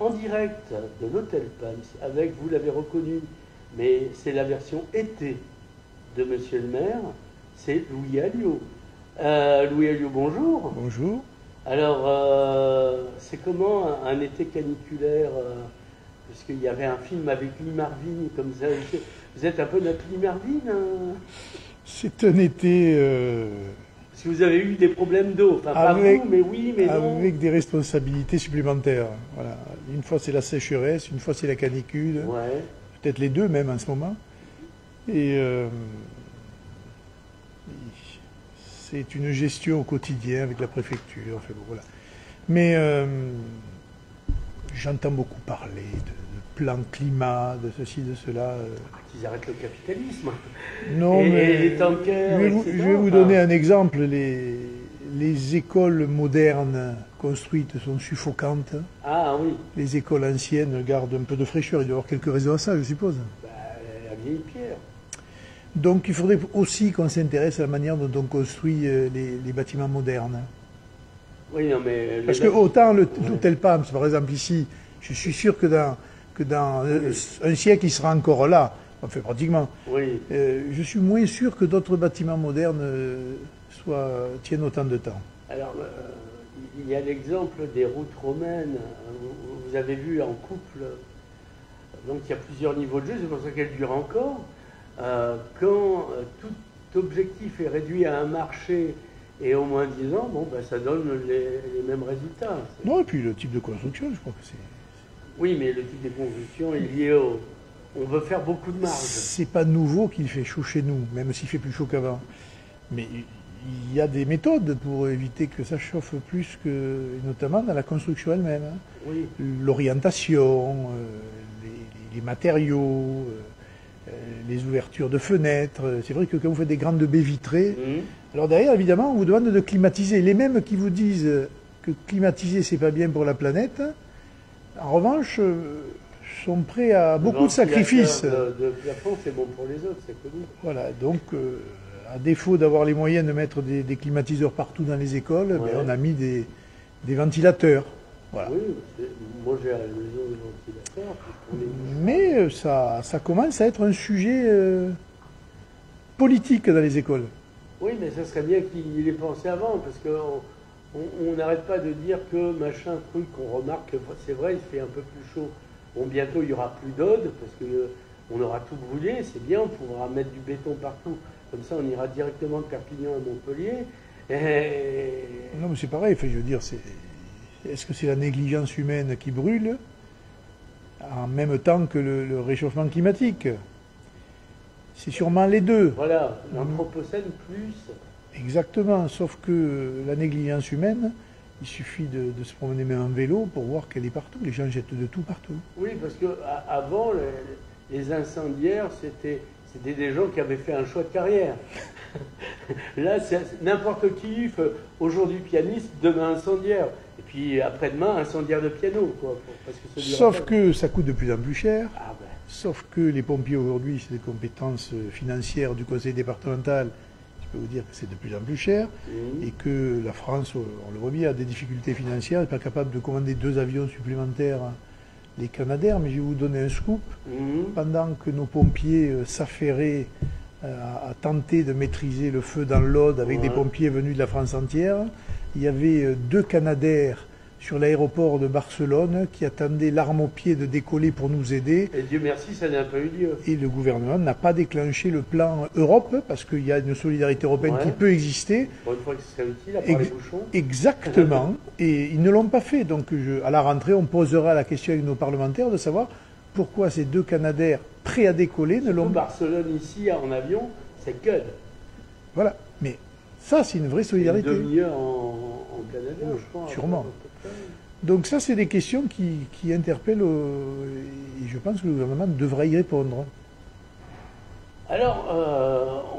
en direct de l'Hôtel Palms avec, vous l'avez reconnu, mais c'est la version été de Monsieur le maire, c'est Louis Alliot. Louis Alliot, bonjour. Bonjour. Alors, c'est comment un été caniculaire parce qu'il y avait un film avec Lee Marvin, comme ça. Vous êtes un peu notre Lee Marvin hein. C'est un été... Parce que vous avez eu des problèmes d'eau, enfin pas vous, mais oui, mais non. Avec des responsabilités supplémentaires. Voilà. Une fois c'est la sécheresse, une fois c'est la canicule, ouais. Peut-être les deux même en ce moment. Et c'est une gestion au quotidien avec la préfecture. Enfin, bon, voilà. Mais j'entends beaucoup parler de plan climat, de ceci, de cela. Qu'ils arrêtent le capitalisme. Non, mais les tankers, je vais vous donner un exemple. Les écoles modernes construites sont suffocantes. Ah oui. Les écoles anciennes gardent un peu de fraîcheur. Il doit y avoir quelques raisons à ça, je suppose. Bah, la vieille pierre. Donc il faudrait aussi qu'on s'intéresse à la manière dont on construit les bâtiments modernes. Oui, non, mais... Parce que autant l'Hôtel Palms, par exemple, ici, je suis sûr que dans un siècle, il sera encore là. Enfin, pratiquement. Oui. Je suis moins sûr que d'autres bâtiments modernes tiennent autant de temps. Alors, il y a l'exemple des routes romaines. Vous avez vu en couple, donc il y a plusieurs niveaux de jeu, c'est pour ça qu'elle dure encore. Quand tout objectif est réduit à un marché et au moins 10 ans, bon, ben, ça donne les mêmes résultats. Non, et puis le type de construction, je crois que c'est... Oui, mais le type de construction est lié au... On veut faire beaucoup de marge. C'est pas nouveau qu'il fait chaud chez nous, même s'il fait plus chaud qu'avant. Mais il y a des méthodes pour éviter que ça chauffe plus, notamment dans la construction elle-même. Hein. Oui. L'orientation, les matériaux, les ouvertures de fenêtres. C'est vrai que quand vous faites des grandes baies vitrées, alors derrière, évidemment, on vous demande de climatiser. Les mêmes qui vous disent que climatiser, c'est pas bien pour la planète, en revanche, sont prêts à beaucoup de sacrifices. De plafond, c'est bon pour les autres, c'est connu. Voilà, donc, à défaut d'avoir les moyens de mettre des climatiseurs partout dans les écoles, ouais. On a mis des ventilateurs. Voilà. Oui, moi j'ai à la maison des ventilateurs. Mais ça commence à être un sujet politique dans les écoles. Oui, mais ça serait bien qu'il ait pensé avant, parce qu'on n'arrête pas de dire que machin truc, qu'on remarque que c'est vrai, il fait un peu plus chaud. Bon, bientôt il n'y aura plus d'ode, parce qu'on aura tout brûlé, c'est bien, on pourra mettre du béton partout. Comme ça, on ira directement de Perpignan à Montpellier. Non, mais c'est pareil, je veux dire, est-ce que c'est la négligence humaine qui brûle en même temps que le réchauffement climatique? C'est sûrement les deux. Voilà, l'anthropocène plus. Exactement, sauf que la négligence humaine, il suffit de se promener même en vélo pour voir qu'elle est partout. Les gens jettent de tout partout. Oui, parce qu'avant, les incendiaires, c'était des gens qui avaient fait un choix de carrière. Là, n'importe qui, aujourd'hui pianiste, demain incendiaire. Et puis après-demain, incendiaire de piano. Quoi, sauf que ça coûte de plus en plus cher. Ah ben. Sauf que les pompiers aujourd'hui, c'est des compétences financières du conseil départemental. Je peux vous dire que c'est de plus en plus cher. Et que la France, on le voit bien, a des difficultés financières. Elle n'est pas capable de commander 2 avions supplémentaires, les Canadair. Mais je vais vous donner un scoop. Pendant que nos pompiers s'affairaient à tenter de maîtriser le feu dans l'Aude avec des pompiers venus de la France entière, il y avait 2 Canadair sur l'aéroport de Barcelone qui attendaient l'arme au pied de décoller pour nous aider. Et Dieu merci, ça n'a pas eu lieu. Et le gouvernement n'a pas déclenché le plan Europe, parce qu'il y a une solidarité européenne qui peut exister. Pour une fois que ce serait utile, à part les bouchons. Exactement. Et ils ne l'ont pas fait. Donc à la rentrée, on posera la question avec nos parlementaires de savoir pourquoi ces 2 Canadair prêts à décoller ne l'ont pas. Barcelone ici, en avion, c'est Cud. Voilà. Mais ça, c'est une vraie solidarité. Une demi-heure en Canadair, je crois. Sûrement. Donc ça, c'est des questions qui interpellent, et je pense que le gouvernement devrait y répondre. Alors,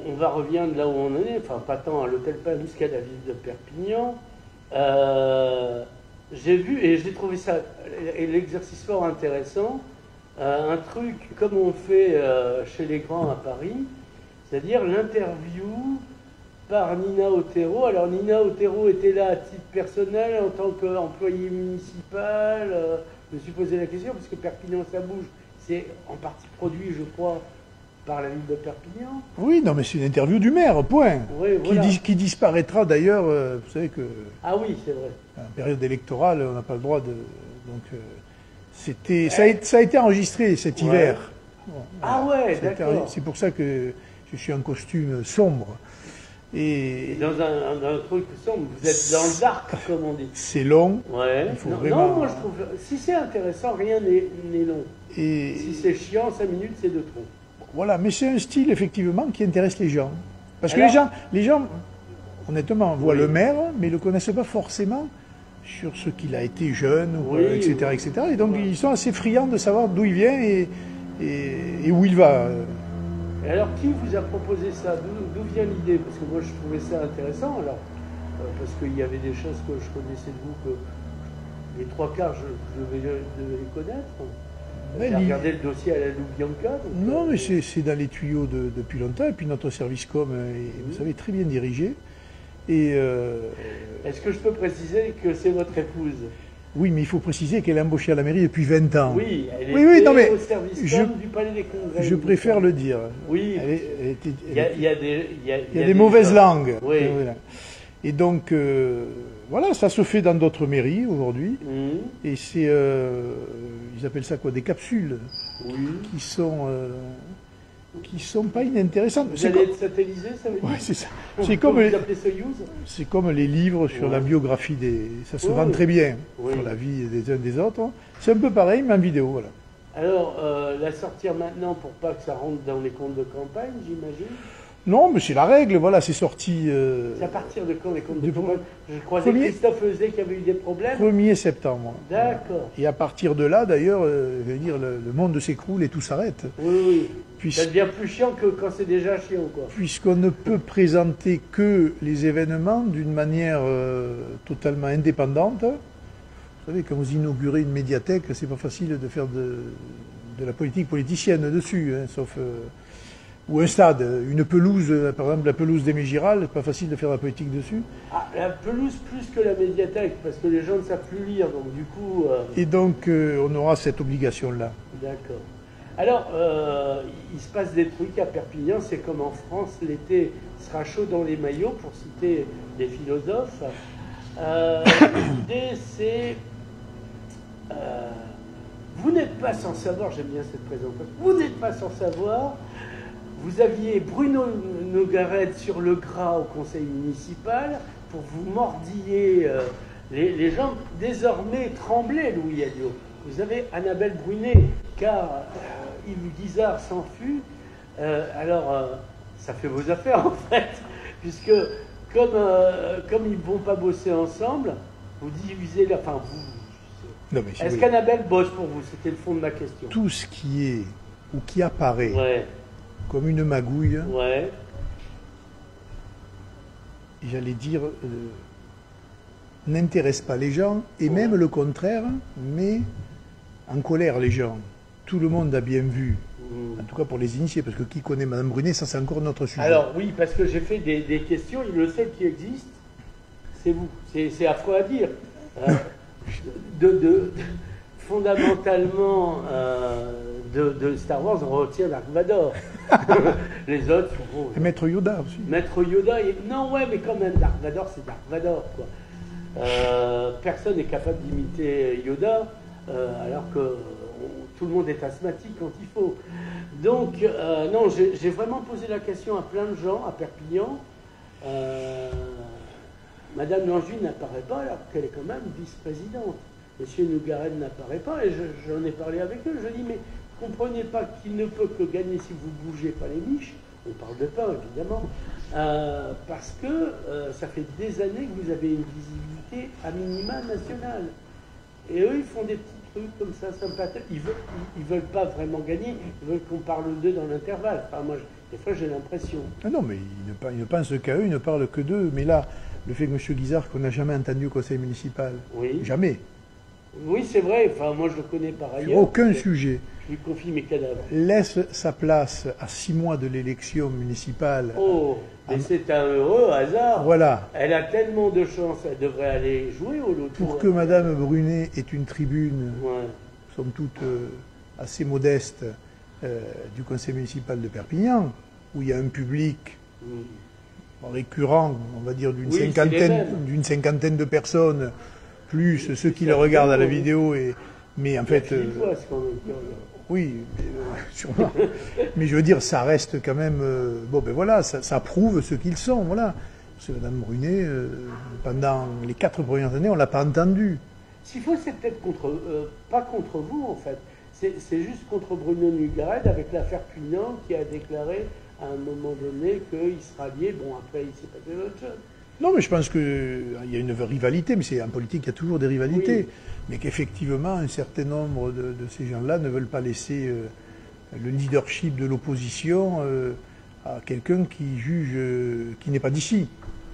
on va revenir de là où on en est, enfin pas tant à l'Hôtel Palms qu'à la ville de Perpignan. J'ai vu, et j'ai trouvé ça, l'exercice fort intéressant, un truc comme on fait chez les grands à Paris, c'est-à-dire l'interview par Nina Otero. Alors Nina Otero était là à titre personnel en tant qu'employé municipal. Je me suis posé la question parce que Perpignan ça bouge. C'est en partie produit, je crois, par la ville de Perpignan. Oui, non, mais c'est une interview du maire, point. Oui, voilà. Qui disparaîtra d'ailleurs, vous savez que... Ah oui, c'est vrai. En période électorale, on n'a pas le droit de... Donc, ça a été enregistré cet hiver. Bon, ah ouais, d'accord. C'est pour ça que je suis en costume sombre. Et dans un truc sombre, vous êtes dans le dark, comme on dit. C'est long. Ouais. Il faut non, vraiment... non, moi je trouve... Si c'est intéressant, rien n'est long. Et... Si c'est chiant, 5 minutes, c'est de trop. Voilà, mais c'est un style, effectivement, qui intéresse les gens. Parce que les gens, honnêtement, voient le maire, mais ne le connaissent pas forcément sur ce qu'il a été jeune, etc., etc. Et donc, ils sont assez friands de savoir d'où il vient et où il va. Et alors, qui vous a proposé ça? D'où vient l'idée? Parce que moi, je trouvais ça intéressant, alors. Parce qu'il y avait des choses que je connaissais de vous, que les 3 quarts, je devais les connaître. J'ai regardé le dossier à la Loubianca. Non, mais c'est dans les tuyaux depuis longtemps. Et puis notre service com est, vous savez, très bien dirigé. Et est-ce que je peux préciser que c'est votre épouse? Oui, mais il faut préciser qu'elle est embauchée à la mairie depuis 20 ans. Oui, elle était non, mais au service com du Palais des Congrès. Je préfère le dire. Oui, il y a des mauvaises langues. Oui. Voilà. Et donc, voilà, ça se fait dans d'autres mairies aujourd'hui. Et c'est, ils appellent ça quoi, des capsules qui sont pas inintéressantes. Vous allez être satellisé, ça veut dire? Oui, c'est ça. C'est comme les livres sur la biographie ça se vend très bien, sur la vie des uns des autres. C'est un peu pareil, mais en vidéo, voilà. Alors, la sortir maintenant pour pas que ça rentre dans les comptes de campagne, j'imagine? Non, mais c'est la règle, voilà, c'est sorti... C'est à partir de quand les comptes de campagne? Je croisais Christophe Euzet qui avait eu des problèmes. 1er septembre. D'accord. Et à partir de là, d'ailleurs, je veux dire, le monde s'écroule et tout s'arrête. Oui. Ça devient plus chiant que quand c'est déjà chiant, quoi. Puisqu'on ne peut présenter que les événements d'une manière totalement indépendante. Vous savez, quand vous inaugurez une médiathèque, c'est pas facile de faire de la politique politicienne dessus, hein, sauf... ou un stade, une pelouse, par exemple la pelouse d'Aimé Giral, c'est pas facile de faire de la politique dessus. Ah, la pelouse plus que la médiathèque, parce que les gens ne savent plus lire, donc du coup... Et donc on aura cette obligation-là. D'accord. Alors, il se passe des trucs à Perpignan, c'est comme en France, l'été sera chaud dans les maillots, pour citer des philosophes. L'idée, c'est... vous n'êtes pas sans savoir, j'aime bien cette présentation, vous n'êtes pas sans savoir... Vous aviez Bruno Nogaret sur le gras au conseil municipal pour vous mordiller les jambes. Désormais, tremblez, Louis Alliot. Vous avez Annabelle Brunet, car Yves Guizard s'en fut. Alors, ça fait vos affaires, en fait, puisque comme ils ne vont pas bosser ensemble, vous divisez la... Enfin, vous... Est-ce qu'Annabelle bosse pour vous? C'était le fond de ma question. Tout ce qui est, ou qui apparaît... comme une magouille, j'allais dire, n'intéresse pas les gens, et même le contraire, mais en colère les gens. Tout le monde a bien vu, en tout cas pour les initiés, parce que qui connaît Mme Brunet, ça c'est encore notre sujet. Alors oui, parce que j'ai fait des questions, le seul qui existe, c'est vous. C'est affreux à dire. Fondamentalement... De Star Wars, on retient Dark Vador. Les autres... Et Maître Yoda aussi. Maître Yoda, non, ouais, mais quand même, Dark Vador, c'est Dark Vador, quoi. Personne n'est capable d'imiter Yoda, alors que tout le monde est asthmatique quand il faut. Donc, non, j'ai vraiment posé la question à plein de gens, à Perpignan. Madame Langy n'apparaît pas, alors qu'elle est quand même vice-présidente. Monsieur Nogaret n'apparaît pas, et j'en ai parlé avec eux. Je dis, mais comprenez pas qu'il ne peut que gagner si vous ne bougez pas les miches. On parle de pain, évidemment. Parce que ça fait des années que vous avez une visibilité à minima nationale. Et eux, ils font des petits trucs comme ça, sympathiques. Ils veulent pas vraiment gagner, ils veulent qu'on parle d'eux dans l'intervalle. Enfin, moi, des fois, j'ai l'impression. Ah non, mais ils ne pensent qu'à eux, ils ne parlent que d'eux. Mais là, le fait que M. Guizard, qu'on n'a jamais entendu au conseil municipal, jamais. Oui, c'est vrai. Enfin, moi, je le connais par ailleurs. Sur aucun sujet. Je lui confie mes cadavres. Laisse sa place à 6 mois de l'élection municipale. Oh, mais c'est un heureux hasard. Voilà. Elle a tellement de chance, elle devrait aller jouer au loto. Pour que Madame Brunet ait une tribune, Ouais. somme toute assez modeste, du conseil municipal de Perpignan, où il y a un public récurrent, on va dire d'une Oui, cinquantaine de personnes, plus ceux qui le regardent à la vidéo. Mais en fait, oui, sûrement. Mais je veux dire, ça reste quand même. Bon, ben voilà, ça prouve ce qu'ils sont. Voilà. Parce que Mme Brunet, pendant les 4 premières années, on ne l'a pas entendue. S'il faut, c'est peut-être pas contre vous, en fait. C'est juste contre Bruno Nugared avec l'affaire Pugnan qui a déclaré à un moment donné qu'il sera lié. Bon, après, il s'est passé autre chose. Non, mais je pense qu'il y a une rivalité, mais c'est en politique, il y a toujours des rivalités. Oui. Mais qu'effectivement, un certain nombre de ces gens-là ne veulent pas laisser le leadership de l'opposition à quelqu'un qui juge, qui n'est pas d'ici.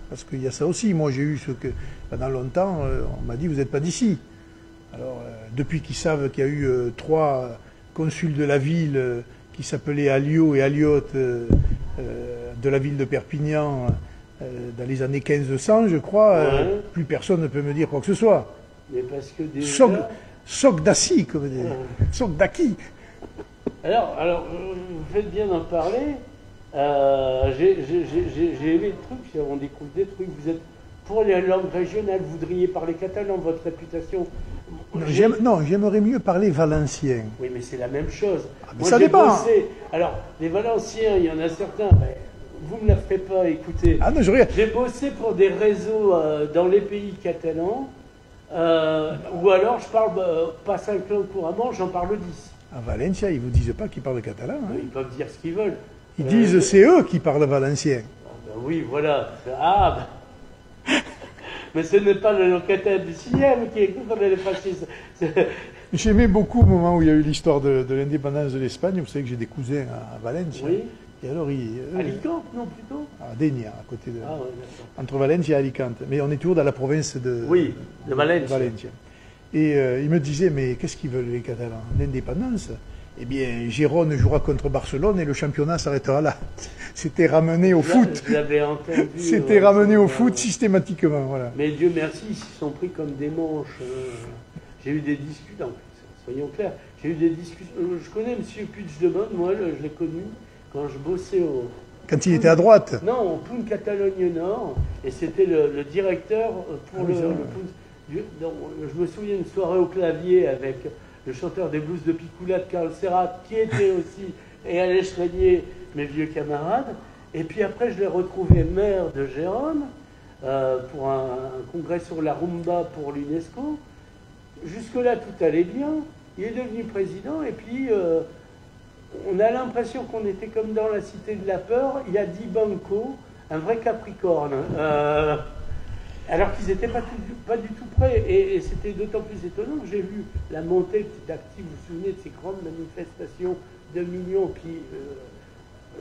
Parce qu'il y a ça aussi. Moi, j'ai eu ce que, pendant longtemps, on m'a dit, vous n'êtes pas d'ici. Alors, depuis qu'ils savent qu'il y a eu 3 consuls de la ville qui s'appelaient Alliot et Alliot de la ville de Perpignan, dans les années 1500, je crois, plus personne ne peut me dire quoi que ce soit. Mais parce que déjà... Soc d'assis, comme dire. Soc d'acquis. Alors, vous faites bien d'en parler. J'ai aimé le truc, on découvre des trucs. Vous êtes pour les langues régionales, vous voudriez parler catalan, votre réputation. Non, j'aimerais mieux parler valencien. Oui, mais c'est la même chose. Moi, ça dépend. Alors, les Valenciens, il y en a certains... Vous ne me la ferez pas écouter. Ah non, j'ai bossé pour des réseaux dans les pays catalans, ou alors je parle pas 5 langues couramment, j'en parle 10. À Valencia, ils ne vous disent pas qu'ils parlent catalan. Hein. Ils peuvent dire ce qu'ils veulent. Ils disent c'est eux qui parlent valencien. Oui, voilà. Mais ce n'est pas le locataire du sixième qui écoute les fascistes. J'aimais beaucoup au moment où il y a eu l'histoire de l'indépendance de l'Espagne. Vous savez que j'ai des cousins à Valencia. Oui. Et alors, Alicante, non, plutôt à Dénia, à côté de... ouais, entre Valencia et Alicante. Mais on est toujours dans la province de Valencia. Et ils me disaient, mais qu'est-ce qu'ils veulent les Catalans? L'indépendance? Eh bien, Gérone jouera contre Barcelone et le championnat s'arrêtera là. C'était ramené au foot. J'avais entendu. C'était ramené au foot systématiquement, voilà. Mais Dieu merci, ils se sont pris comme des manches. J'ai eu des discussions, soyons clairs, j'ai eu des discussions. Je connais M. Puigdemont, moi, je l'ai connu quand je bossais au... Quand il était à droite? Non, au Punt Catalogne Nord, et c'était le directeur pour le Punt. Donc, je me souviens d'une soirée au clavier avec le chanteur des blues de Picoula, Carl Serrat, qui était aussi, et Alèche Régnier, mes vieux camarades. Et puis après, je l'ai retrouvé maire de Gérone pour un congrès sur la rumba pour l'UNESCO. Jusque-là, tout allait bien. Il est devenu président, et puis on a l'impression qu'on était comme dans la cité de la peur. Il a dit Banco, un vrai Capricorne. Alors qu'ils n'étaient pas du tout prêts. Et c'était d'autant plus étonnant que j'ai vu la montée petit à petit, vous vous souvenez de ces grandes manifestations de millions, puis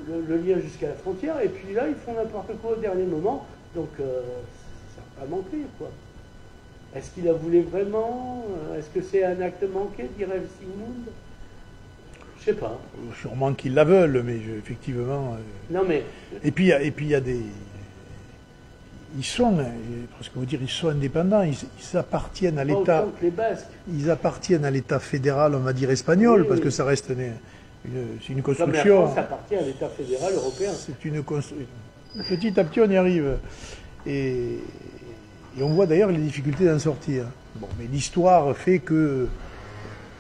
le lien jusqu'à la frontière. Et puis là, ils font n'importe quoi au dernier moment. Donc, ça n'a pas manqué, quoi. Est-ce qu'il la voulait vraiment? Est-ce que c'est un acte manqué, dirait Sigmund? Je sais pas. Sûrement qu'ils la veulent, mais effectivement... Non, mais... Et puis il y a des... Ils sont, parce que vous dire, ils sont indépendants, ils appartiennent à l'État. Ils appartiennent à l'État fédéral, on va dire espagnol, oui, parce que ça reste une construction. Mais la France appartient à l'État fédéral européen. C'est une construction. Petit à petit, on y arrive. Et on voit d'ailleurs les difficultés d'en sortir. Bon, mais l'histoire fait que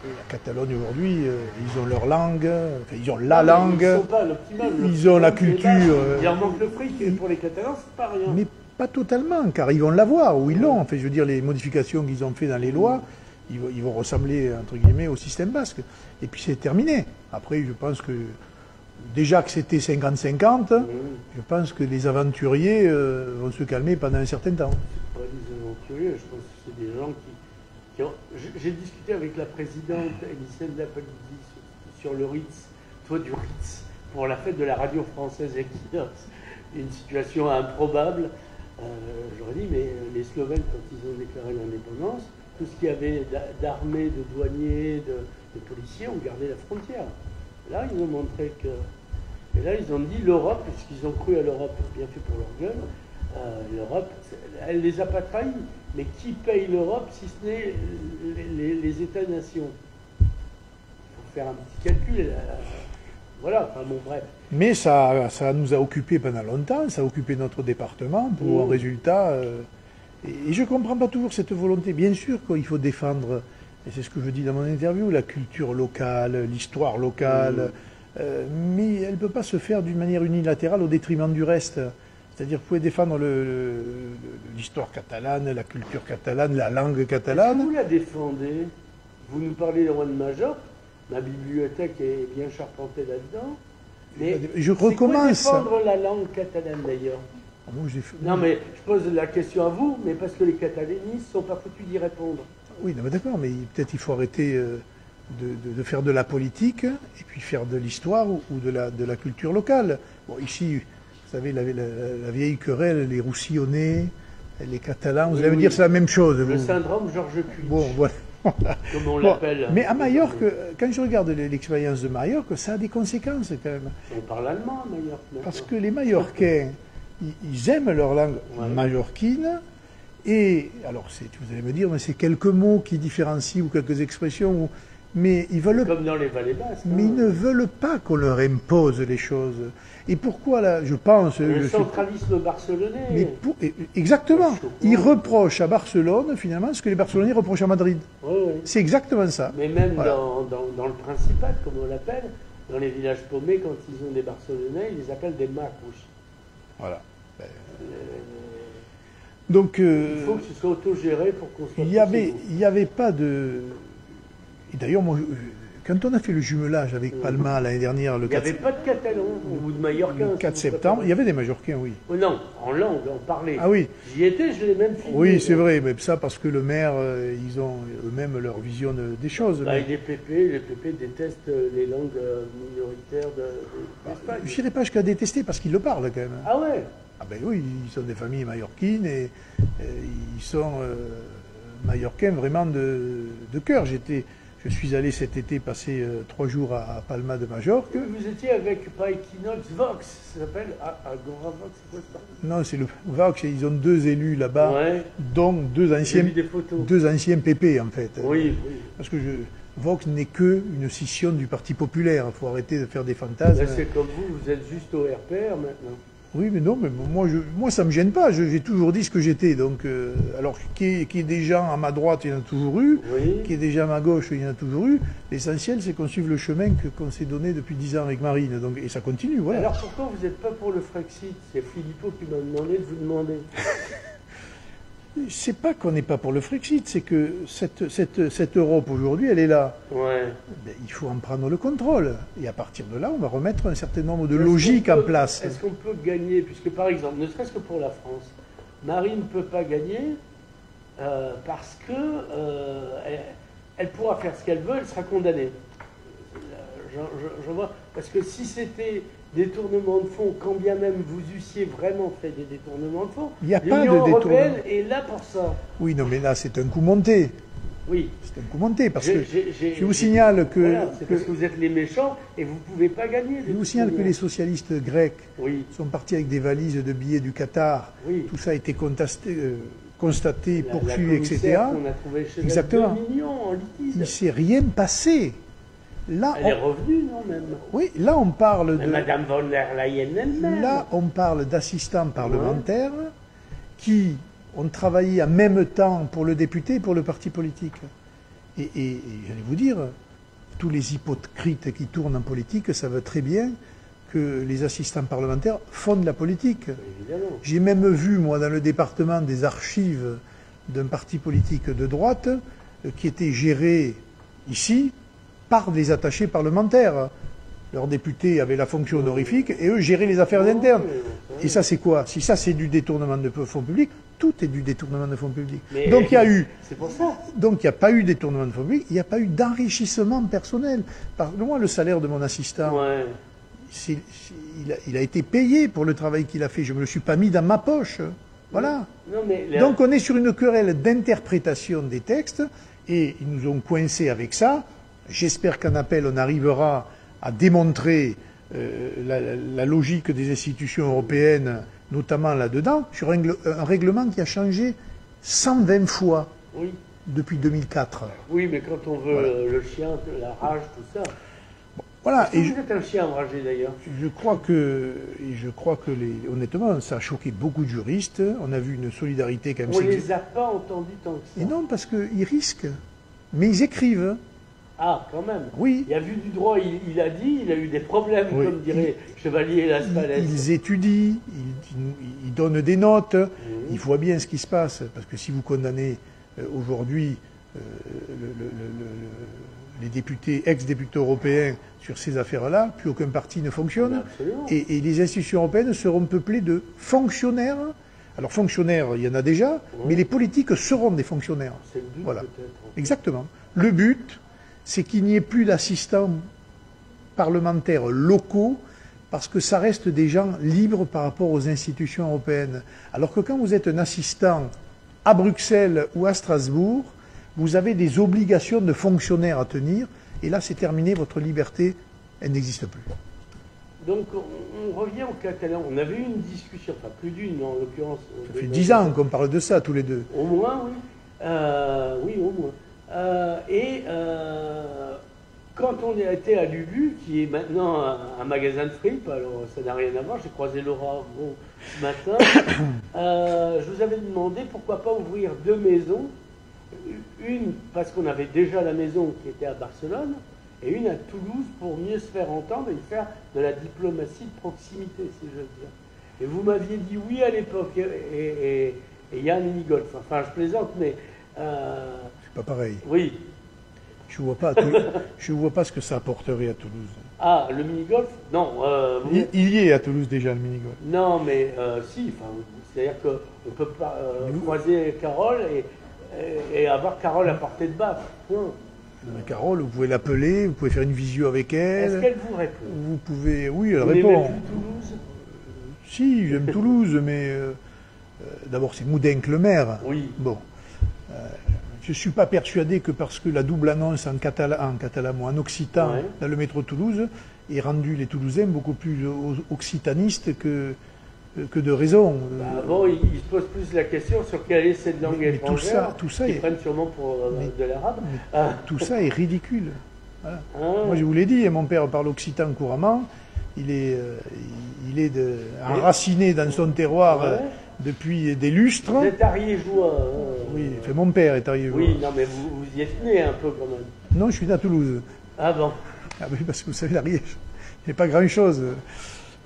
la Catalogne aujourd'hui, ils ont leur langue, enfin, ils ont la langue, ils sont pas à l'optimal, ils ont la culture. Il leur manque le fric, et pour les Catalans, c'est pas rien. Mais pas totalement, car ils vont l'avoir, ou ils l'ont. Enfin, je veux dire, les modifications qu'ils ont fait dans les lois, ils vont ressembler, entre guillemets, au système basque. Et puis c'est terminé. Après, je pense que, déjà que c'était 50-50, je pense que les aventuriers vont se calmer pendant un certain temps. C'est pas des aventuriers, je pense que c'est des gens qui ont... J'ai discuté avec la présidente Elisabeth Lapalidi sur le Ritz, toit du Ritz, pour la fête de la radio française Equinox. Une situation improbable. J'aurais dit, mais les Slovènes, quand ils ont déclaré l'indépendance, tout ce qu'il y avait d'armées, de douaniers, de policiers ont gardé la frontière. Là, ils ont montré que... Et là, ils ont dit l'Europe, puisqu'ils ont cru à l'Europe, bien fait pour leur gueule, l'Europe, elle les a pas trahis. Mais qui paye l'Europe si ce n'est les États-nations? Il faut faire un petit calcul. Voilà, enfin bon, bref. Mais ça nous a occupés pendant longtemps, ça a occupé notre département pour un résultat. Et je ne comprends pas toujours cette volonté. Bien sûr qu'il faut défendre, et c'est ce que je dis dans mon interview, la culture locale, l'histoire locale, mais elle ne peut pas se faire d'une manière unilatérale au détriment du reste. C'est-à-dire que vous pouvez défendre l'histoire catalane, la culture catalane, la langue catalane. Vous la défendez. Vous nous parlez de Juan Majorque. Ma bibliothèque est bien charpentée là-dedans. Mais je recommence. C'est quoi défendre la langue catalane d'ailleurs? Non, mais je pose la question à vous, mais parce que les catalanistes ne sont pas foutus d'y répondre. Oui, non, mais d'accord, mais peut-être il faut arrêter de faire de la politique et puis faire de l'histoire ou de la culture locale. Bon, ici, vous savez, la vieille querelle, les Roussillonnais, les Catalans, vous allez me dire c'est la même chose. Le syndrome Georges Puig. Bon, voilà. Comme on l'appelle. Mais à Majorque, quand je regarde l'expérience de Majorque, ça a des conséquences quand même. On parle allemand à Majorque. Parce que les Majorcains, ils aiment leur langue majorquine. Et alors, vous allez me dire, mais c'est quelques mots qui différencient ou quelques expressions, mais ils veulent. Comme dans les vallées basses. Mais ils ne veulent pas qu'on leur impose les choses. Et pourquoi là, je pense. Le centralisme barcelonais. Mais exactement. Ils reprochent à Barcelone finalement ce que les Barcelonais reprochent à Madrid. Oui, oui. C'est exactement ça. Mais même dans le Principat, comme on l'appelle, dans les villages paumés, quand ils ont des Barcelonais, ils les appellent des macouches. Voilà. Donc, il faut que ce soit autogéré pour qu'on soit. Il n'y avait pas de. Et d'ailleurs, moi, quand on a fait le jumelage avec Palma l'année dernière, il n'y avait pas de Catalans ou de Mallorcains. Le 4 septembre, il y avait des Majorcains, oui. Oh non, en langue, en parler. Ah oui. J'y étais, je l'ai même filmé. Oui, c'est vrai, mais ça parce que le maire, ils ont eux-mêmes leur vision des choses. Bah, les PP détestent les langues minoritaires d'Espagne. Je n'irai pas jusqu'à détester parce qu'ils le parlent quand même. Ah ouais? Ah ben oui, ils sont des familles mallorquines et ils sont mallorcains vraiment de cœur. Je suis allé cet été passer 3 jours à Palma de Majorque. Vous étiez avec, pas Equinox, Vox, ça s'appelle Agora Vox, c'est quoi ça? Non, c'est le Vox, ils ont 2 élus là-bas, dont deux anciens PP en fait. Oui, oui. Parce que Vox n'est qu'une scission du Parti populaire, il faut arrêter de faire des fantasmes. Là, c'est comme vous êtes juste au RPR maintenant. Oui, mais non, mais moi ça ne me gêne pas, j'ai toujours dit ce que j'étais. Donc, alors, qu'il y ait des gens à ma droite, il y en a toujours eu, qu'il y ait des gens à ma gauche, il y en a toujours eu. L'essentiel, c'est qu'on suive le chemin qu'on s'est donné depuis 10 ans avec Marine, donc, et ça continue, voilà. Alors pourquoi vous n'êtes pas pour le Frexit? C'est Philippot qui m'a demandé de vous demander. C'est pas qu'on n'est pas pour le Frexit, c'est que cette Europe aujourd'hui, elle est là. Ouais. Ben, il faut en prendre le contrôle. Et à partir de là, on va remettre un certain nombre de logiques en place. Est-ce qu'on peut gagner, puisque par exemple, ne serait-ce que pour la France, Marine ne peut pas gagner parce que elle pourra faire ce qu'elle veut, elle sera condamnée. Je vois, parce que si c'était détournement de fonds, quand bien même vous eussiez vraiment fait des détournements de fonds, l'Union européenne est là pour ça. Oui, non, mais là, c'est un coup monté. Oui. C'est un coup monté, parce que je vous signale que... Voilà, c'est parce que vous êtes les méchants et vous ne pouvez pas gagner. Je vous signale que les socialistes grecs sont partis avec des valises de billets du Qatar. Oui. Tout ça a été constaté, poursuivi, etc. On a trouvé chez exactement. 2 millions en litige. Il ne s'est rien passé. Là, elle est revenue, non, même? Oui, là on parle de... Madame von der Leyen elle-même. Là, on parle d'assistants parlementaires qui ont travaillé en même temps pour le député et pour le parti politique. Et j'allais vous dire, tous les hypocrites qui tournent en politique savent très bien que les assistants parlementaires font de la politique. J'ai même vu, moi, dans le département des archives d'un parti politique de droite qui était géré ici par des attachés parlementaires. Leurs députés avaient la fonction honorifique et eux géraient les affaires internes. Et ça, c'est quoi? Si ça, c'est du détournement de fonds publics, tout est du détournement de fonds publics. Mais donc il y a eu. C'est pour ça. Donc il n'y a pas eu de détournement de fonds publics, il n'y a pas eu d'enrichissement personnel. Moi, le salaire de mon assistant, il a été payé pour le travail qu'il a fait. Je ne me le suis pas mis dans ma poche. Voilà. Non, mais Donc on est sur une querelle d'interprétation des textes, et ils nous ont coincés avec ça. J'espère qu'en appel, on arrivera à démontrer la logique des institutions européennes, notamment là-dedans, sur un règlement qui a changé 120 fois depuis 2004. Oui, mais quand on veut le chien, la rage, tout ça. Voilà. Et vous êtes un chien enragé d'ailleurs. Je crois que honnêtement, ça a choqué beaucoup de juristes. On a vu une solidarité quand même. On ne les a pas entendus tant que ça. Et non, parce qu'ils risquent. Mais ils écrivent. Ah, quand même. Oui. Il a vu du droit, il a dit, il a eu des problèmes, comme dirait Chevalier Las Palais. Ils étudient, ils donnent des notes, ils voient bien ce qui se passe. Parce que si vous condamnez aujourd'hui les députés, ex-députés européens sur ces affaires-là, plus aucun parti ne fonctionne. Et les institutions européennes seront peuplées de fonctionnaires. Alors fonctionnaires, il y en a déjà, mais les politiques seront des fonctionnaires. C'est le but, voilà. peut-être. Exactement. Le but, c'est qu'il n'y ait plus d'assistants parlementaires locaux, parce que ça reste des gens libres par rapport aux institutions européennes. Alors que quand vous êtes un assistant à Bruxelles ou à Strasbourg, vous avez des obligations de fonctionnaire à tenir, et là c'est terminé, votre liberté, elle n'existe plus. Donc on revient au catalan. On avait eu une discussion, enfin plus d'une en l'occurrence. Ça fait 10 ans qu'on parle de ça tous les deux. Au moins, oui. Oui, au moins. Quand on a été à Lubu, qui est maintenant un magasin de fripes, alors ça n'a rien à voir, j'ai croisé Laura ce matin, je vous avais demandé pourquoi pas ouvrir 2 maisons. Une parce qu'on avait déjà la maison qui était à Barcelone, et une à Toulouse pour mieux se faire entendre et faire de la diplomatie de proximité, si je veux dire. Et vous m'aviez dit oui à l'époque, et il y a un mini-golf. Enfin, je plaisante, mais... C'est pas pareil. Oui. Je ne vois pas ce que ça apporterait à Toulouse. Ah, le mini-golf? Non. Il y est à Toulouse déjà, le mini-golf. Non, mais si. C'est-à-dire qu'on peut pas croiser Carole et avoir Carole à portée de baffe. Point. Carole, vous pouvez l'appeler, vous pouvez faire une visio avec elle. Est-ce qu'elle vous répond? Vous pouvez, oui, elle vous répond. N'aimez plus Toulouse? Si, j'aime Toulouse, mais d'abord c'est Moudenc-le-Maire. Oui. Bon. Je ne suis pas persuadé que parce que la double annonce en catalan ou en occitan dans le métro Toulouse ait rendu les Toulousains beaucoup plus occitanistes que de raison. Bon, ils se posent plus la question sur quelle est cette langue étrangère. Tout ça ils prennent sûrement pour de l'arabe. Tout ça est ridicule. Voilà. Moi, je vous l'ai dit, mon père parle occitan couramment. Il est enraciné dans son terroir depuis des lustres. Vous êtes ariégeois. Oui, mon père est ariégeois. Oui, non, mais vous y êtes né un peu quand même. Non, je suis né à Toulouse. Ah bon? Ah oui, parce que vous savez, l'Ariège, il n'y a pas grand-chose.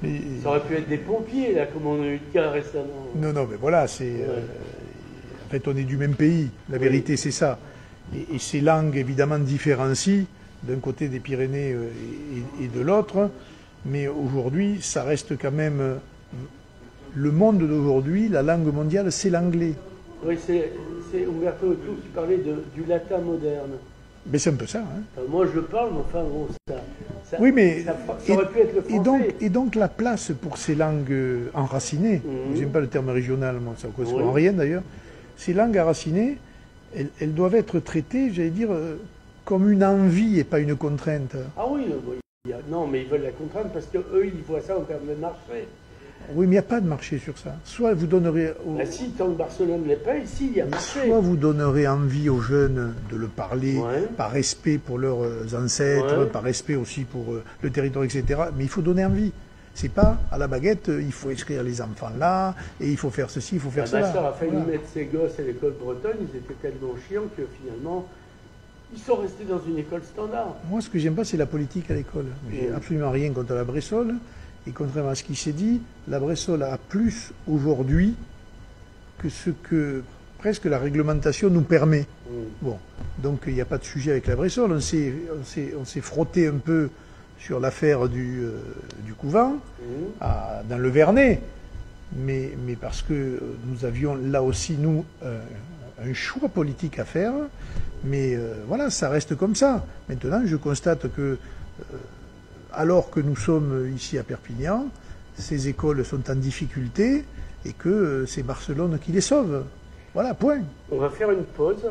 Mais... Ça aurait pu être des pompiers, là, comme on a eu le cas récemment. Non, mais voilà, c'est... en fait, on est du même pays. La vérité, c'est ça. Et ces langues, évidemment, différencient d'un côté des Pyrénées et de l'autre. Mais aujourd'hui, ça reste quand même... Le monde d'aujourd'hui, la langue mondiale, c'est l'anglais. Oui, c'est Umberto Eco qui parlait du latin moderne. Mais c'est un peu ça. Hein. Enfin, moi, je le parle, mais enfin, bon, ça oui, mais ça aurait pu être le français. Et donc la place pour ces langues enracinées, j'aime pas le terme régional, moi, ça ne correspond à rien d'ailleurs, ces langues enracinées, elles doivent être traitées, j'allais dire, comme une envie et pas une contrainte. Ah oui, non, mais ils veulent la contrainte parce qu'eux, ils voient ça en termes de marché. Oui, mais il n'y a pas de marché sur ça. Soit vous donnerez... si, tant que Barcelone les paye, si, il y a marché. Soit vous donnerez envie aux jeunes de le parler par respect pour leurs ancêtres, par respect aussi pour le territoire, etc. Mais il faut donner envie. C'est pas à la baguette, il faut inscrire les enfants là, et il faut faire ceci, il faut faire cela. Ma soeur a failli mettre ses gosses à l'école bretonne, ils étaient tellement chiants que finalement, ils sont restés dans une école standard. Moi, ce que j'aime pas, c'est la politique à l'école. J'ai absolument rien contre la Bressol. Et contrairement à ce qui s'est dit, la Bressol a plus aujourd'hui que ce que presque la réglementation nous permet. Bon, donc il n'y a pas de sujet avec la Bressol. On s'est frotté un peu sur l'affaire du couvent, dans le Vernet, mais parce que nous avions là aussi, nous, un choix politique à faire. Mais voilà, ça reste comme ça. Maintenant, je constate que... alors que nous sommes ici à Perpignan, ces écoles sont en difficulté et que c'est Barcelone qui les sauve. Voilà, point. On va faire une pause.